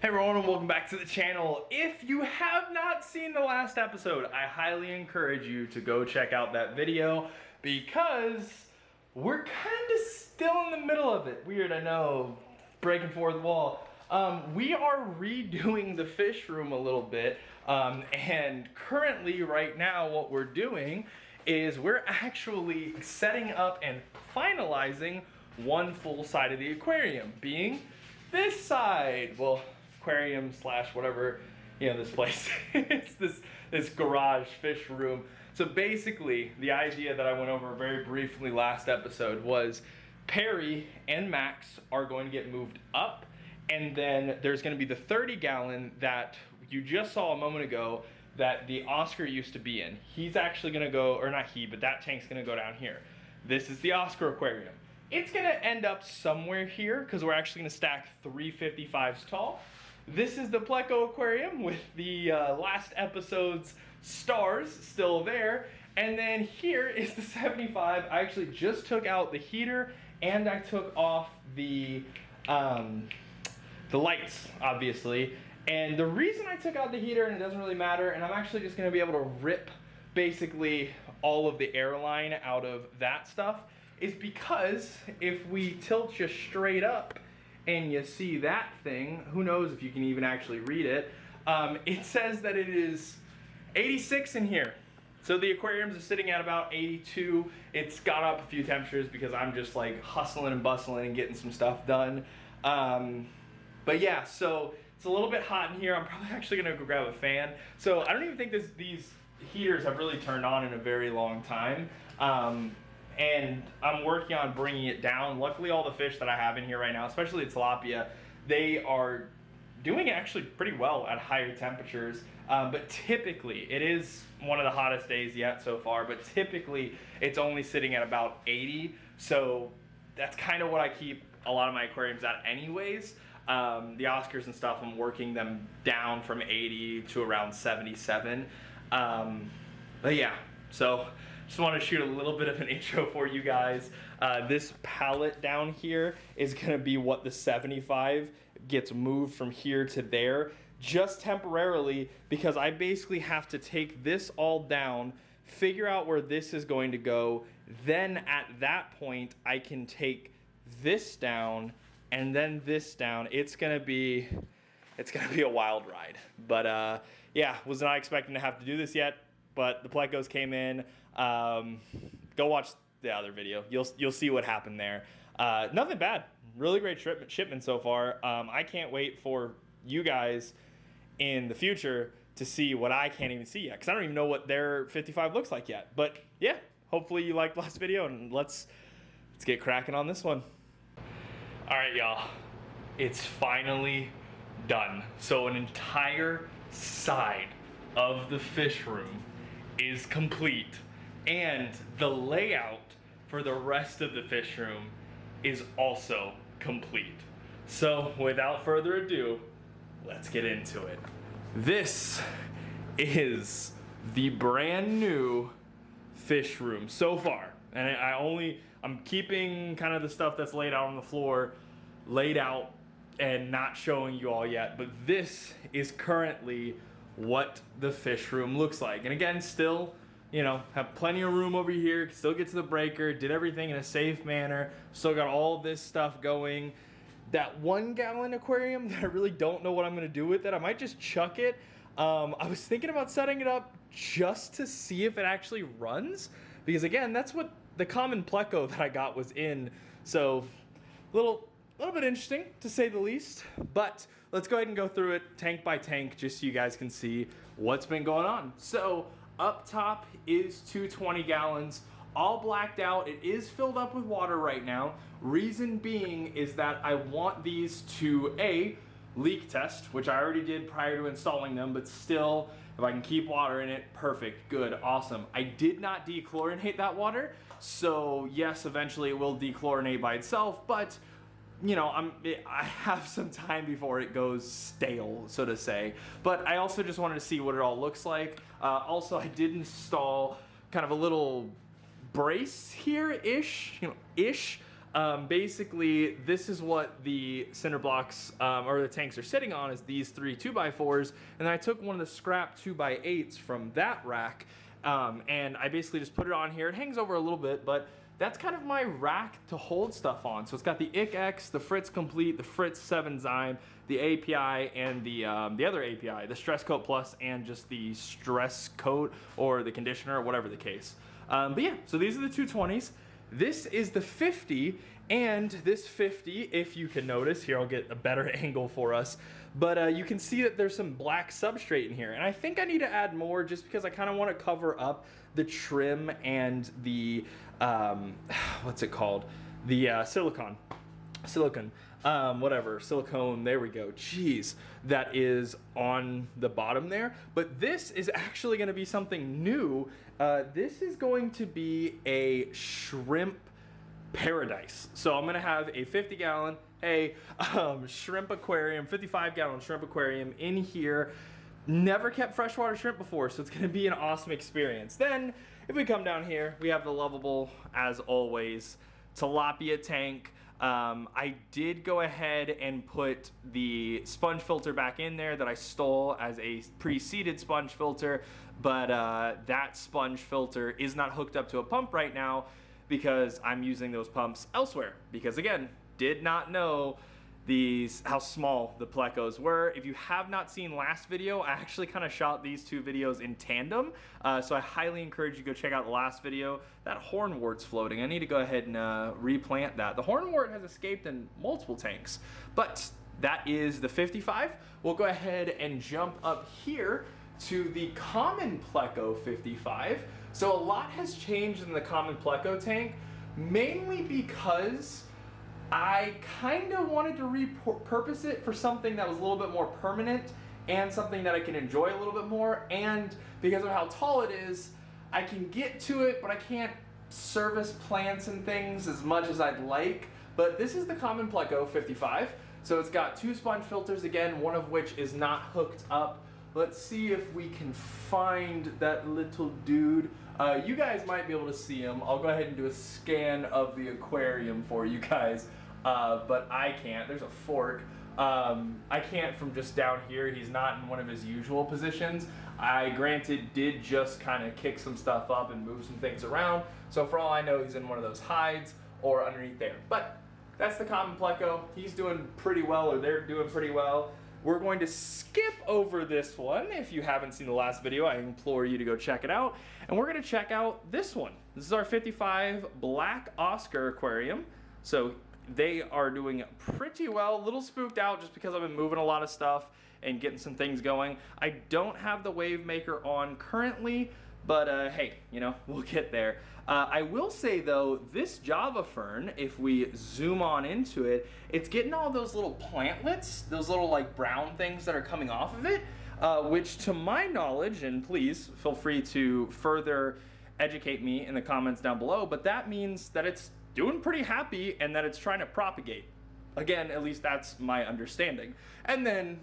Hey everyone, and welcome back to the channel. If you have not seen the last episode, I highly encourage you to go check out that video because we're kind of still in the middle of it. Weird, I know, breaking fourth wall. We are redoing the fish room a little bit, and currently right now what we're doing is we're actually setting up and finalizing one full side of the aquarium, being this side. Well, aquarium slash whatever, you know, this place. It's this garage fish room. So basically, the idea that I went over very briefly last episode was Perry and Max are going to get moved up, and then there's going to be the 30-gallon that you just saw a moment ago that the Oscar used to be in. He's actually going to go, or not he, but that tank's going to go down here. This is the Oscar aquarium. It's going to end up somewhere here because we're actually going to stack 355s tall. This is the Pleco aquarium with the last episode's stars still there. And then here is the 75. I actually just took out the heater and I took off the lights, obviously. And the reason I took out the heater, and it doesn't really matter, and I'm actually just gonna be able to rip basically all of the airline out of that stuff, is because if we tilt you straight up and you see that thing, who knows if you can even actually read it, it says that it is 86 in here. So the aquariums are sitting at about 82. It's got up a few temperatures because I'm just like hustling and bustling and getting some stuff done. But yeah, so it's a little bit hot in here. I'm probably actually gonna go grab a fan. So I don't even think these heaters have really turned on in a very long time. And I'm working on bringing it down. Luckily, all the fish that I have in here right now, especially the tilapia, they are doing actually pretty well at higher temperatures. But typically, it is one of the hottest days yet so far, but typically it's only sitting at about 80. So that's kind of what I keep a lot of my aquariums at anyways. The Oscars and stuff, I'm working them down from 80 to around 77. But yeah, so just want to shoot a little bit of an intro for you guys. This pallet down here is gonna be what the 75 gets moved from here to there, just temporarily, because I basically have to take this all down, figure out where this is going to go, then at that point I can take this down and then this down. It's gonna be a wild ride. But yeah, was not expecting to have to do this yet, but the Plecos came in. Go watch the other video. You'll see what happened there. Nothing bad. Really great shipment so far. I can't wait for you guys in the future to see what I can't even see yet, because I don't even know what their 55 looks like yet. But yeah, hopefully you liked the last video, and let's get cracking on this one. All right, y'all. It's finally done. So an entire side of the fish room is complete, and the layout for the rest of the fish room is also complete. So without further ado, let's get into it. This is the brand new fish room so far, and I'm keeping kind of the stuff that's laid out on the floor laid out and not showing you all yet, but this is currently what the fish room looks like. And again, still, you know, have plenty of room over here, still get to the breaker, did everything in a safe manner, still got all this stuff going. That 1-gallon aquarium that I really don't know what I'm gonna do with it, I might just chuck it. I was thinking about setting it up just to see if it actually runs, because again, that's what the common Pleco that I got was in. So a little bit interesting to say the least, but let's go ahead and go through it tank by tank just so you guys can see what's been going on. So up top is 220 gallons, all blacked out. It is filled up with water right now. Reason being is that I want these to leak test, which I already did prior to installing them, but still, if I can keep water in it, perfect, good, awesome. I did not dechlorinate that water, so yes, eventually it will dechlorinate by itself, but you know, I have some time before it goes stale, so to say. But I also just wanted to see what it all looks like. Also, I did install kind of a little brace here-ish, Basically, this is what the cinder blocks or the tanks are sitting on, is these 3 2x4s, and I took one of the scrap 2x8s from that rack, and I basically just put it on here. It hangs over a little bit, but that's kind of my rack to hold stuff on. So it's got the ICX, the Fritz Complete, the Fritz 7 Zyme, the API, and the other API, the Stress Coat Plus, and just the Stress Coat or the conditioner, or whatever the case. But yeah, so these are the 220s. This is the 50, and this 50, if you can notice, here I'll get a better angle for us, but you can see that there's some black substrate in here, and I think I need to add more just because I kind of want to cover up the trim and the, what's it called? The silicone, silicone, there we go, jeez, that is on the bottom there. But this is actually going to be something new. This is going to be a shrimp paradise. So I'm going to have a 50-gallon, shrimp aquarium, 55-gallon shrimp aquarium in here. Never kept freshwater shrimp before, so it's going to be an awesome experience. Then, if we come down here, we have the lovable, as always, tilapia tank. I did go ahead and put the sponge filter back in there that I stole as a pre-seeded sponge filter, but that sponge filter is not hooked up to a pump right now because I'm using those pumps elsewhere. Because again, did not know how small the plecos were. If you have not seen last video, I actually kind of shot these 2 videos in tandem, so I highly encourage you to go check out the last video. That hornwort's floating. I need to go ahead and replant that. The hornwort has escaped in multiple tanks, but that is the 55. We'll go ahead and jump up here to the common pleco 55. So a lot has changed in the common pleco tank, mainly because I kind of wanted to repurpose it for something that was a little bit more permanent and something that I can enjoy a little bit more, and because of how tall it is, I can get to it, but I can't service plants and things as much as I'd like. But this is the common pleco 55, so it's got 2 sponge filters, again, one of which is not hooked up. Let's see if we can find that little dude. You guys might be able to see him. I'll go ahead and do a scan of the aquarium for you guys, but I can't. There's a fork. I can't from just down here. He's not in one of his usual positions. I, granted, did just kind of kick some stuff up and move some things around, so for all I know, he's in one of those hides or underneath there. But that's the common pleco. He's doing pretty well, or they're doing pretty well. We're going to skip over this one. If you haven't seen the last video, I implore you to go check it out. And we're going to check out this one. This is our 55 Black Oscar aquarium. So they are doing pretty well. A little spooked out just because I've been moving a lot of stuff and getting some things going. I don't have the wave maker on currently, but hey, you know, we'll get there. I will say though, this Java fern, if we zoom on into it, it's getting all those little plantlets, those little like brown things that are coming off of it, which to my knowledge, and please feel free to further educate me in the comments down below, but that means that it's doing pretty happy and that it's trying to propagate. Again, at least that's my understanding. And then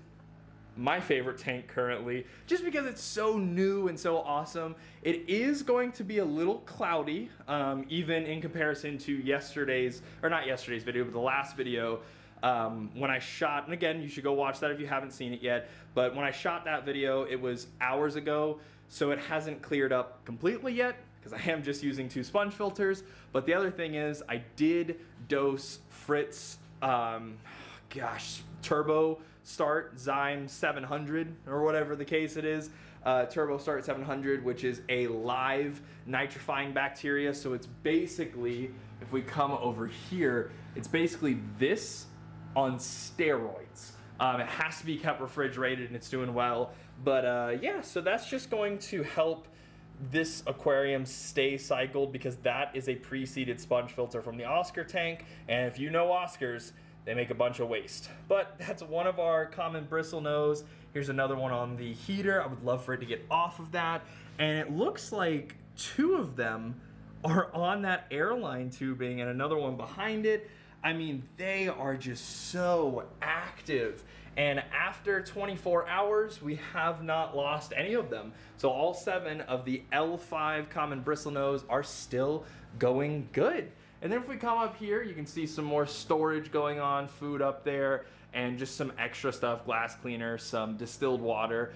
my favorite tank currently, just because it's so new and so awesome. It is going to be a little cloudy, even in comparison to yesterday's, or not yesterday's video, but the last video when I shot, and again, you should go watch that if you haven't seen it yet, but when I shot that video, it was hours ago, so it hasn't cleared up completely yet, because I am just using 2 sponge filters. But the other thing is, I did dose Fritz, Turbo Start Zyme 700, or whatever the case it is. Turbo Start 700, which is a live nitrifying bacteria. So it's basically, if we come over here, it's basically this on steroids. It has to be kept refrigerated and it's doing well. But yeah, so that's just going to help this aquarium stay cycled, because that is a pre-seeded sponge filter from the Oscar tank. And if you know Oscars, they make a bunch of waste. But that's one of our common bristlenose. Here's another one on the heater. I would love for it to get off of that. And it looks like 2 of them are on that airline tubing and another one behind it. I mean, they are just so active. And after 24 hours, we have not lost any of them. So all 7 of the L5 common bristlenose are still going good. And then if we come up here, you can see some more storage going on, food up there, and just some extra stuff, glass cleaner, some distilled water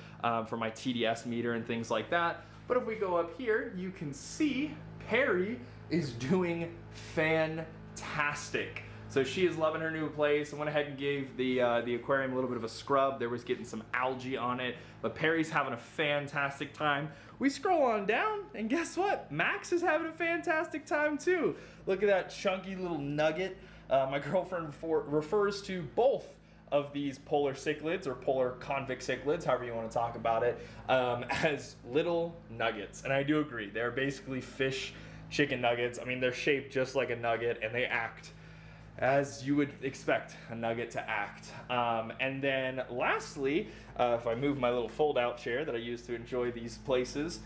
for my TDS meter and things like that. But if we go up here, you can see Perry is doing fantastic. So she is loving her new place. I went ahead and gave the aquarium a little bit of a scrub. There was getting some algae on it, but Perry's having a fantastic time. We scroll on down, and guess what? Max is having a fantastic time too. Look at that chunky little nugget. My girlfriend refers to both of these polar cichlids, or polar convict cichlids, however you want to talk about it, as little nuggets. And I do agree. They're basically fish chicken nuggets. I mean, they're shaped just like a nugget, and they act as you would expect a nugget to act. And then lastly, if I move my little fold-out chair that I use to enjoy these places,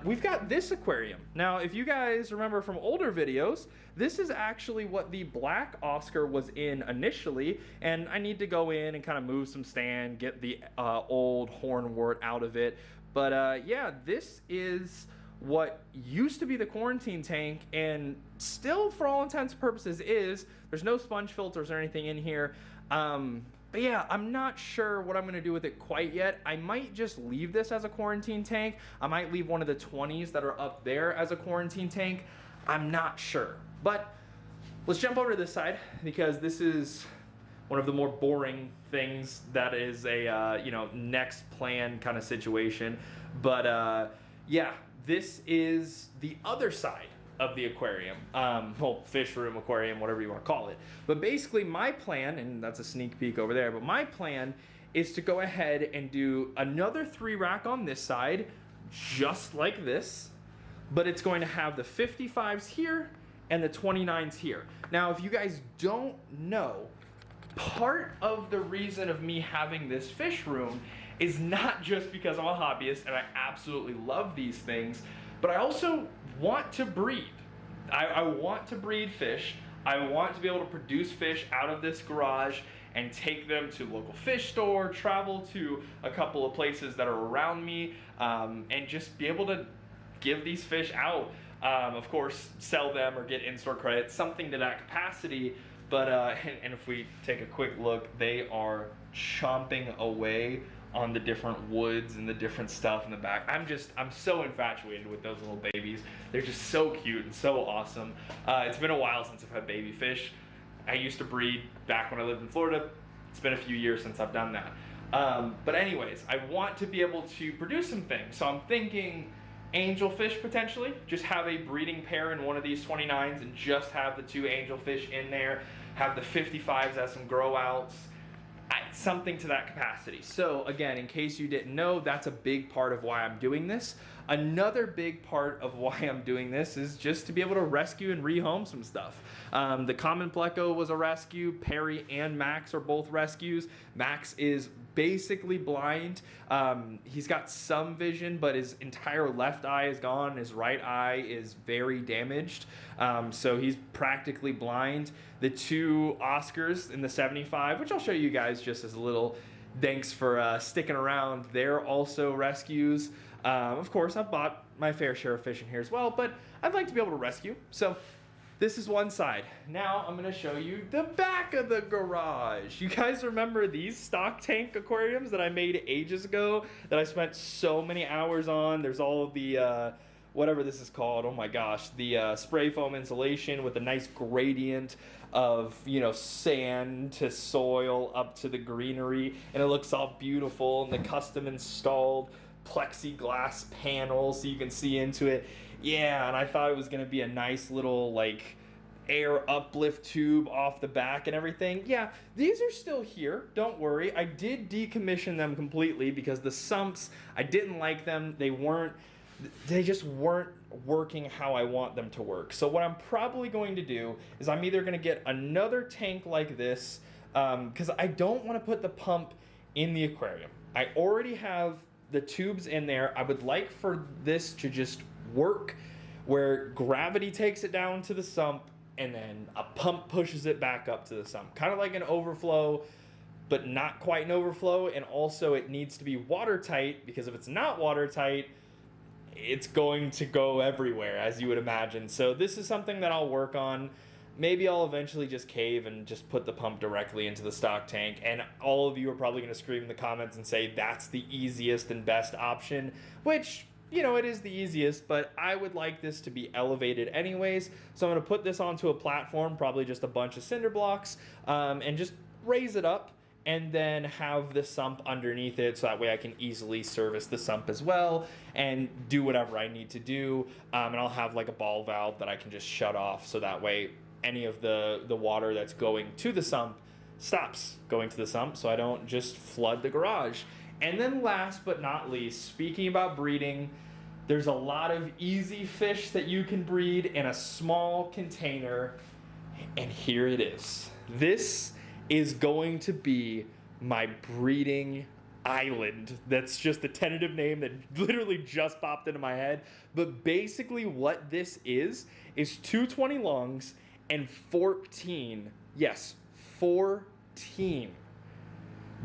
we've got this aquarium. Now, if you guys remember from older videos, this is actually what the black Oscar was in initially, and I need to go in and kind of move some stand, get the old hornwort out of it. But yeah, this is what used to be the quarantine tank, and still for all intents and purposes is. There's no sponge filters or anything in here. But yeah, I'm not sure what I'm gonna do with it quite yet. I might just leave this as a quarantine tank. I might leave one of the 20s that are up there as a quarantine tank. I'm not sure. But let's jump over to this side, because this is one of the more boring things that is a next plan kind of situation. But yeah, this is the other side of the aquarium, well, fish room, aquarium, whatever you want to call it. But basically my plan, and that's a sneak peek over there, but my plan is to go ahead and do another 3-rack on this side, just like this, but it's going to have the 55s here and the 29s here. Now, if you guys don't know, part of the reason of me having this fish room is not just because I'm a hobbyist and I absolutely love these things, but I also want to breed. I want to breed fish. I want to be able to produce fish out of this garage and take them to local fish store, travel to a couple of places that are around me, and just be able to give these fish out. Of course, sell them or get in-store credit, something to that capacity. But, and if we take a quick look, they are chomping away on the different woods and the different stuff in the back. I'm so infatuated with those little babies. They're just so cute and so awesome. It's been a while since I've had baby fish. I used to breed back when I lived in Florida. It's been a few years since I've done that. But anyways, I want to be able to produce some things. So I'm thinking angelfish potentially. Just have a breeding pair in one of these 29s and just have the 2 angelfish in there. Have the 55s as some grow outs. Something to that capacity. So again, in case you didn't know, that's a big part of why I'm doing this. Another big part of why I'm doing this is just to be able to rescue and rehome some stuff. The common pleco was a rescue. Perry and Max are both rescues. Max is basically blind. He's got some vision, but his entire left eye is gone. His right eye is very damaged. So he's practically blind. The 2 Oscars in the 75, which I'll show you guys just as a little thanks for sticking around, they're also rescues. Of course, I've bought my fair share of fish in here as well, but I'd like to be able to rescue. So this is one side. Now I'm going to show you the back of the garage. You guys remember these stock tank aquariums that I made ages ago that I spent so many hours on? There's all of the whatever this is called, oh my gosh, the spray foam insulation with a nice gradient of, sand to soil up to the greenery, and it looks all beautiful, and the custom installed plexiglass panels so you can see into it. Yeah, and I thought it was going to be a nice little like air uplift tube off the back and everything. Yeah, these are still here, don't worry. I did decommission them completely because the sumps, I didn't like them. They just weren't working how I want them to work. So what I'm probably going to do is I'm either going to get another tank like this, because I don't want to put the pump in the aquarium. I already have the tubes in there. I would like for this to just work where gravity takes it down to the sump and then a pump pushes it back up to the sump. Kind of like an overflow, but not quite an overflow. And also it needs to be watertight, because if it's not watertight, it's going to go everywhere, as you would imagine. So this is something that I'll work on. maybe I'll eventually just cave and just put the pump directly into the stock tank. And all of you are probably going to scream in the comments and say that's the easiest and best option, which, you know, it is the easiest, but I would like this to be elevated anyways. So I'm going to put this onto a platform, probably just a bunch of cinder blocks, and just raise it up, and then have the sump underneath it, so that way I can easily service the sump as well and do whatever I need to do. And I'll have like a ball valve that I can just shut off, so that way any of the water that's going to the sump stops going to the sump, so I don't just flood the garage. And then last but not least, speaking about breeding, there's a lot of easy fish that you can breed in a small container, and here it is. This is going to be my breeding island. That's just the tentative name that literally just popped into my head. But basically what this is 220 lungs and 14, yes, 14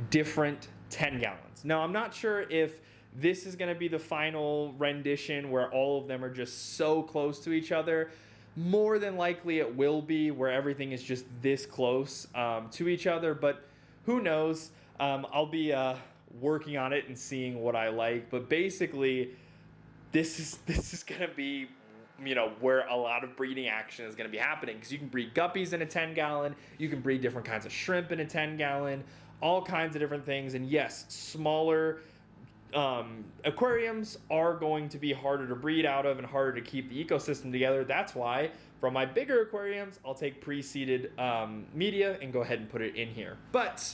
different 10 gallons. Now, I'm not sure if this is going to be the final rendition where all of them are just so close to each other. More than likely it will be, where everything is just this close to each other, but who knows? I'll be working on it and seeing what I like. But basically, this is going to be, you know, where a lot of breeding action is going to be happening, because you can breed guppies in a 10 gallon, you can breed different kinds of shrimp in a 10 gallon, all kinds of different things. And yes, smaller aquariums are going to be harder to breed out of and harder to keep the ecosystem together. That's why from my bigger aquariums, I'll take pre-seeded media and go ahead and put it in here. But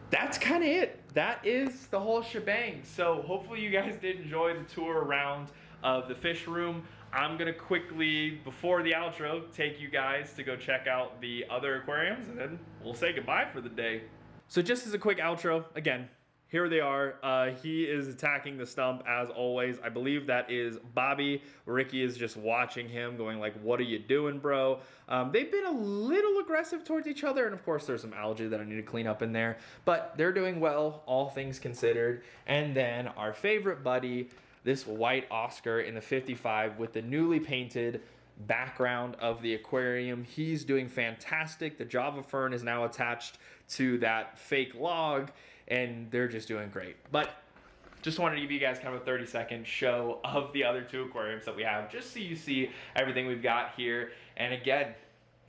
that's kind of it. That is the whole shebang. So hopefully you guys did enjoy the tour around of the fish room. I'm gonna quickly, before the outro, take you guys to go check out the other aquariums, and then we'll say goodbye for the day. So just as a quick outro, again, here they are. He is attacking the stump as always. I believe that is Bobby. Ricky is just watching him going like, what are you doing, bro? They've been a little aggressive towards each other, and of course there's some algae that I need to clean up in there, but they're doing well, all things considered. And then our favorite buddy, this white Oscar in the 55 with the newly painted background of the aquarium. He's doing fantastic. The Java fern is now attached to that fake log, and they're just doing great. But just wanted to give you guys kind of a 30-second show of the other two aquariums that we have, just so you see everything we've got here. And again,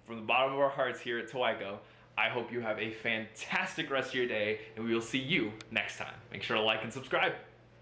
from the bottom of our hearts here at Toigo, I hope you have a fantastic rest of your day, and we will see you next time. Make sure to like and subscribe.